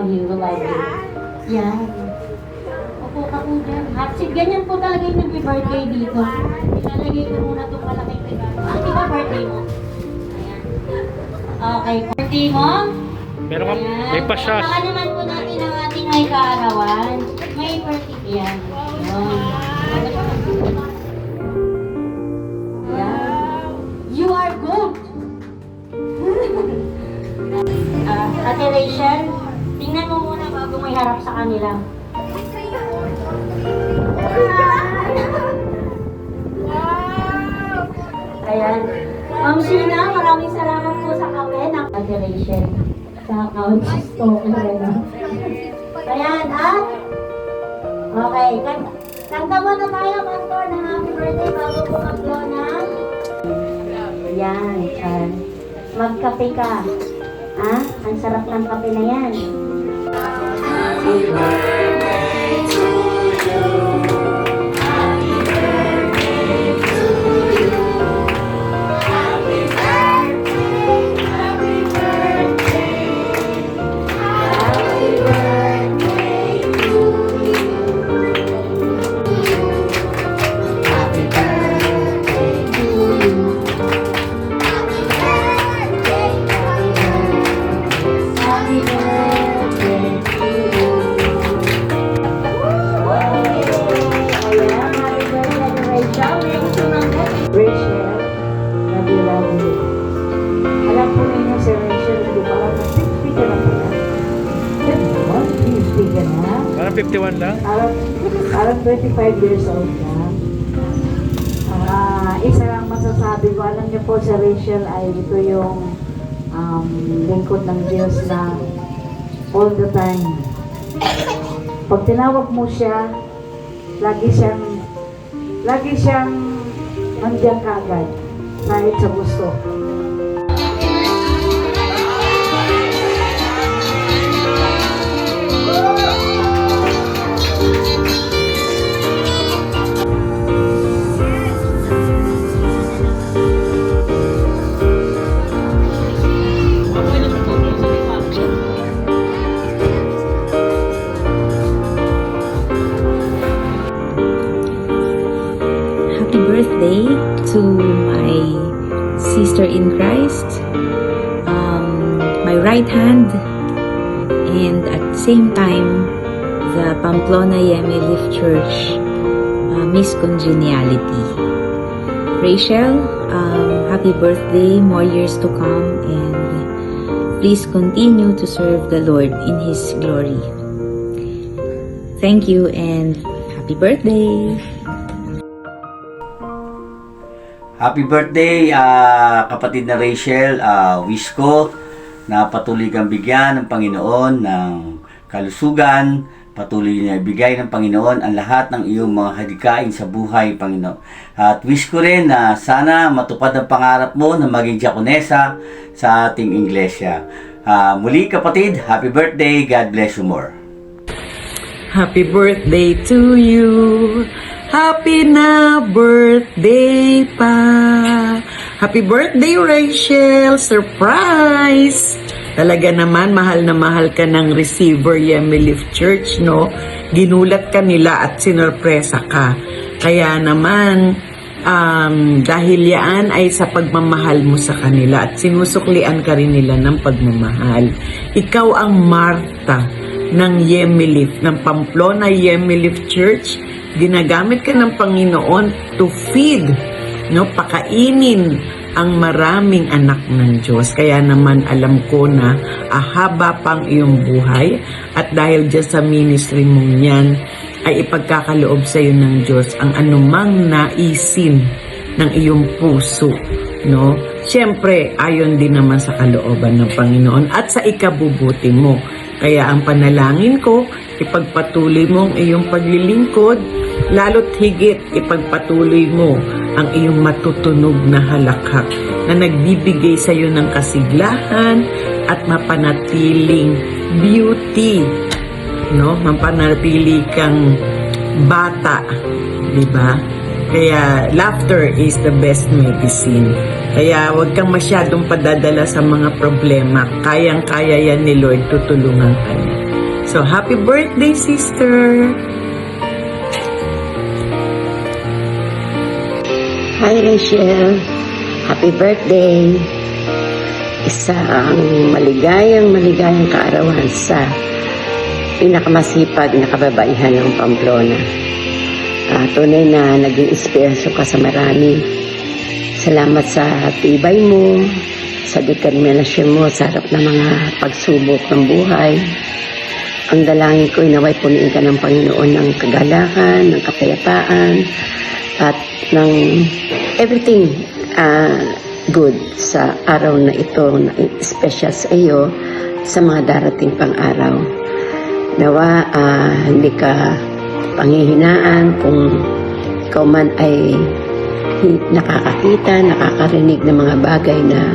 Hero Library. Yan. Opo ka po dyan. Hot seat. Ganyan po talaga yung nag-birthday dito. Ilalagay ko muna itong malaking regalo. Di ba birthday mo? Ayan. Okay, birthday mo? Meron ka, may pa-shot. Saka naman po natin ang ating may kaarawan. May birthday yan. Yun. Yan. You are good. Ate Rachel, tingnan mo muna bago may harap sa kanila. Ayan. Ma'am Sheena, maraming salamat po sa kape ng Ate Rachel. Sa account token rin. Ayan, at okay, kanta muna tayo, Pastor, ng happy birthday bago po mag-blow ng ayan, chan. Magkape ka. Ha? Ang sarap ng kape na yan. Happy birthday to you. Happy birthday to you. Happy birthday, happy birthday. Happy birthday to you. Happy birthday to you. Happy birthday to you. Ayan, happy birthday to Rachel. Next to naman, Rachel, love you. Alam po ninyo si Rachel, hindi pa lang na 60 ka na po na. 50 ka na. Parang 51 lang? Parang 25 years old na. Isa lang masasabi ko, alam niyo po si Rachel ay ito yung lingkod ng Diyos na all the time. Pag tinawag mo siya, lagi siyang nandiyan kagad kahit sa gusto. Happy birthday to my sister in Christ, my right hand, and at the same time, the Pamplona Yemilif Church, Miss Congeniality. Rachel, happy birthday, more years to come, and please continue to serve the Lord in His glory. Thank you and happy birthday! Happy birthday, kapatid na Rachel. Wish ko na patuloy kang bigyan ng Panginoon ng kalusugan, patuloy niya ibigay ng Panginoon ang lahat ng iyong mga hadikain sa buhay, Panginoon. At wish ko rin na sana matupad ang pangarap mo na maging diakonesa sa ating iglesia. Muli kapatid, happy birthday. God bless you more. Happy birthday to you. Happy na birthday pa. Happy birthday, Rachel. Surprise! Talaga naman, mahal na mahal ka ng receiver Yemilif Church, no? Ginulat ka nila at sinorpresa ka. Kaya naman, dahil yan ay sa pagmamahal mo sa kanila at sinusuklian ka rin nila ng pagmamahal. Ikaw ang Marta ng Yemilif, ng Pamplona Yemilif Church. Ginagamit ka ng Panginoon to feed, no, pakainin ang maraming anak ng Diyos. Kaya naman alam ko na ahaba pang iyong buhay at dahil dyan sa ministry mong yan ay ipagkakaloob sa iyo ng Diyos ang anumang naisin ng iyong puso, no? Siyempre, ayon din naman sa kalooban ng Panginoon at sa ikabubuti mo. Kaya ang panalangin ko, ipagpatuloy mo ang iyong paglilingkod, lalo't higit ipagpatuloy mo ang iyong matutunog na halakhak na nagbibigay sa iyo ng kasiglahan at mapanatiling beauty, no? Mapanatili kang bata, di ba? Kaya laughter is the best medicine. Kaya huwag kang masyadong padadala sa mga problema. Kayang-kaya yan ni Lord, tutulungan ka niya. So, happy birthday, sister! Hi Rachel, happy birthday! Isang maligayang kaarawan sa pinakamasipag na kababaihan ng Pamplona. Tunay na naging inspirasyon ka sa marami. Salamat sa tibay mo, sa determinasyon mo sa harap ng mga pagsubok ng buhay. Ang dalangin ko, naway punuin ka ng Panginoon ng kagalakan, ng kapayapaan, at ng everything good sa araw na ito, na special sa iyo, sa mga darating pang araw. Nawa, hindi ka panghihinaan kung ikaw man ay nakakakita, nakakarinig ng mga bagay na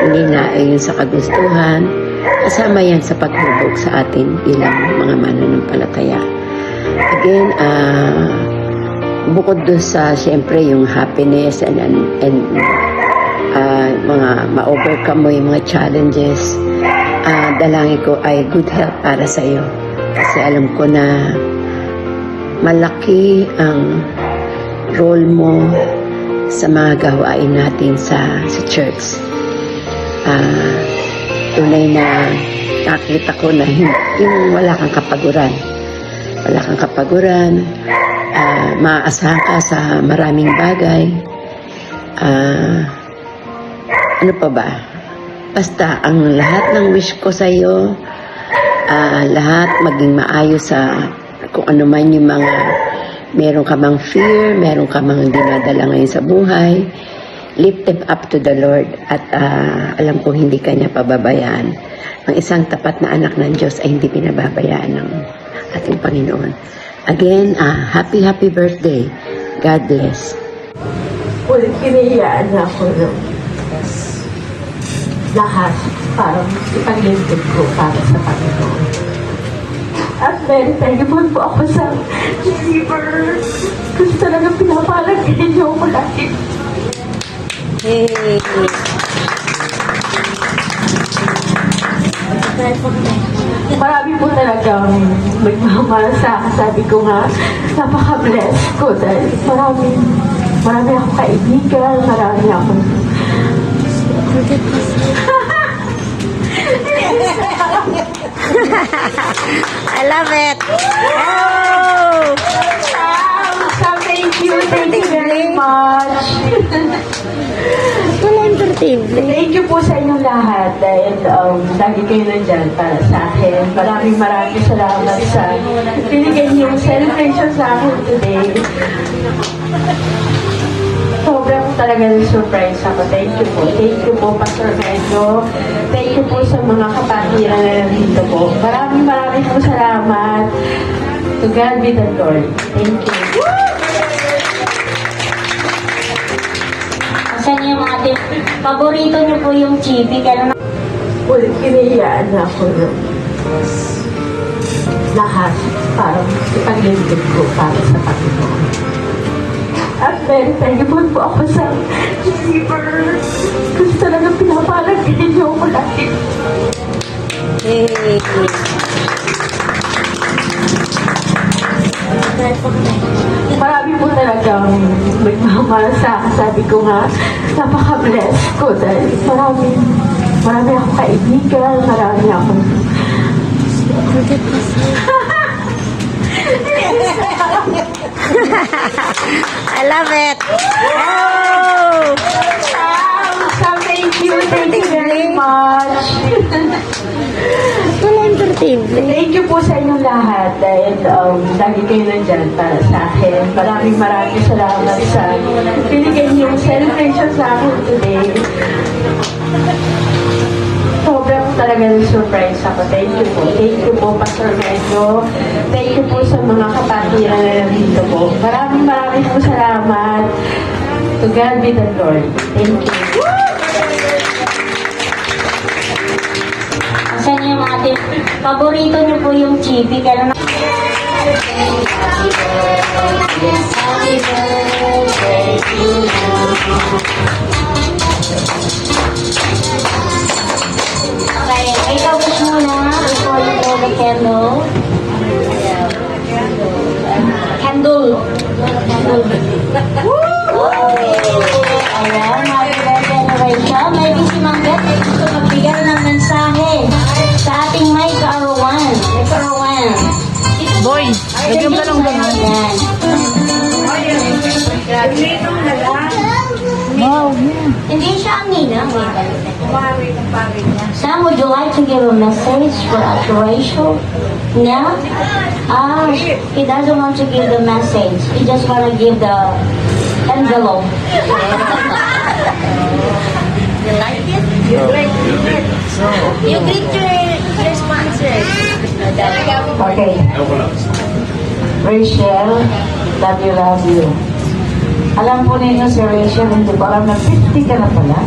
hindi naayon sa kagustuhan. Kasama yan sa paghubog sa atin bilang mga mananampalataya. Again, bukod doon sa siyempre yung happiness and mga ma-overcome mo yung mga challenges, dalangin ko ay good health para sa iyo. Kasi alam ko na malaki ang role mo sa mga gawain natin sa church. Tunay na nakita ko na yung wala kang kapaguran. Wala kang kapaguran. Maaasahan ka sa maraming bagay. Ano pa ba? Basta, ang lahat ng wish ko sa iyo, lahat maging maayos sa kung ano man yung mga meron ka mang fear, meron ka mang dinadala ngayon sa buhay. Lift them up to the Lord at alam ko hindi ka niya pababayaan. Ang isang tapat na anak ng Diyos ay hindi pinababayaan ng ating Panginoon. Again, happy birthday. God bless. Ulit pinahiyaan na ako ng lahat para ipaglingkod ko para sa Panginoon. At very thankful po ako sa receiver kasi talagang pinapalagay niyo ako lagi. Hey! Marami po talagang magmamahal sa akin. Sabi ko nga, napaka-bless ko dahil marami akong kaibigan, marami akong I love it! Oh! Thank you very much. Thank you po sa inyong lahat dahil lagi kayo nandyan para sa akin. Maraming salamat sa binigay niyong celebration sa akin today. Sobrang talaga surprise ako. Thank you po. Thank you po, Pastor Medyo. Thank you po sa mga kapatiran na nandito po. Maraming po salamat. To God be the glory. Thank you. Saan yung ating paborito niyo po yung chibi? Gano'n Ulit pinahiyaan na ako ng lahat para ipaglingkod ko para sa Panginoon. At very thankful po ako sa receiver kasi talagang pinapalagay niyo ako lagi. Hey! Marami po talagang magmamahal sa akin. Sabi ko nga, napaka-bless ko dahil marami akong kaibigan, marami akong I love it! Oh! Thank you very much. Thank you po sa inyong lahat dahil lagi kayo nandyan para sa akin. Maraming salamat sa binigay niyong celebration sa akin today. Sobrang talaga surprise ako. Thank you po. Thank you po, Pastor Medyo. Thank you po sa mga kapatiran na nandito po. Maraming po salamat. To God be the glory. Thank you. saan yung ating paborito niyo po yung chibi? Gano'n Okay, ikaw wish muna before you blow the candle. Sam, would you like to give a message for Rachel? Yeah? He doesn't want to give the message. He just want to give the envelope. You like it? You like it? You greet your sponsors. Okay. Rachel, love you. Alam po ninyo si Rachel, hindi ko alam na 50 ka na pala.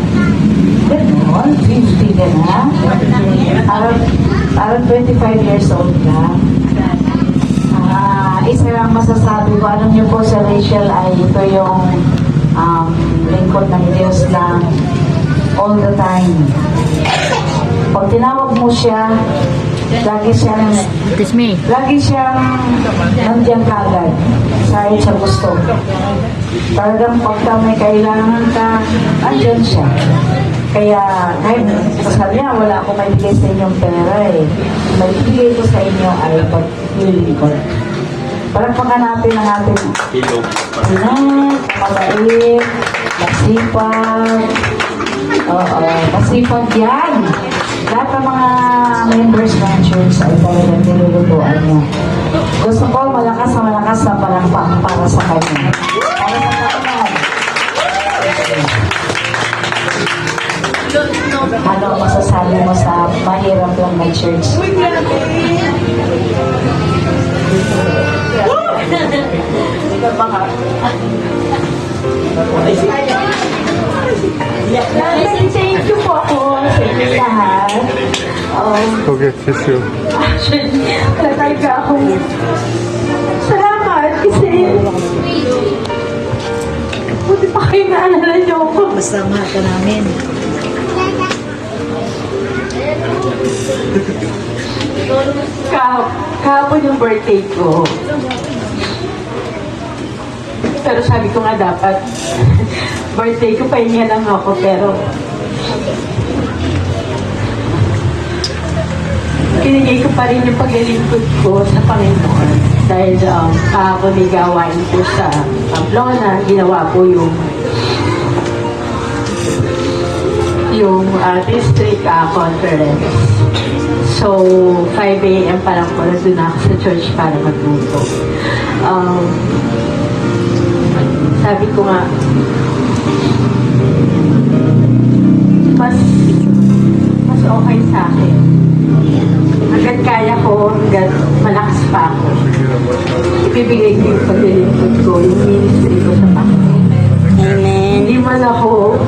Ganon, 50 ka na. Parang 25 years old ka. Isa lang masasabi ko, alam niyo po si Rachel ay ito yung lingkod ng Diyos na all the time. Pag tinawag mo siya, lagi siyang nandiyan kagad kahit sa gusto. Talagang pagka may kailangan ka, andyan siya. Kaya kahit sabi niya, wala akong maibigay sa inyong pera eh. Maibigay ko sa inyo ay paglilingkod. Palagpakan natin ang ating mabait, masipag. Oo, masipag yan. Lahat ng mga members ng church ay talagang nilulutuan niya. Gusto ko malakas na palakpak para sa kanya. Para sa kanya. Ano ang masasabi mo sa mahirap lang na church? Thank you po ako sa inyo lahat. Okay, kiss you. Wala talaga akong salamat kasi buti pa kayo naalala niyo ako. Masama ka namin. Kahapon yung birthday ko. Pero sabi ko nga dapat birthday ko, pahinga lang ako, pero kinigay ko pa rin yung paglilingkod ko sa Panginoon. Dahil kahapon may gawain po sa Pamplona, ginawa po yung district conference. So, 5 a.m. pa lang po nandun ako sa church para magluto. Sabi ko nga, mas okay sa akin. Hanggat kaya ko, hanggat malakas pa ako. Ibibigay ko yung paglilingkod ko, yung ministry ko sa Panginoon. Amen. Hindi man ako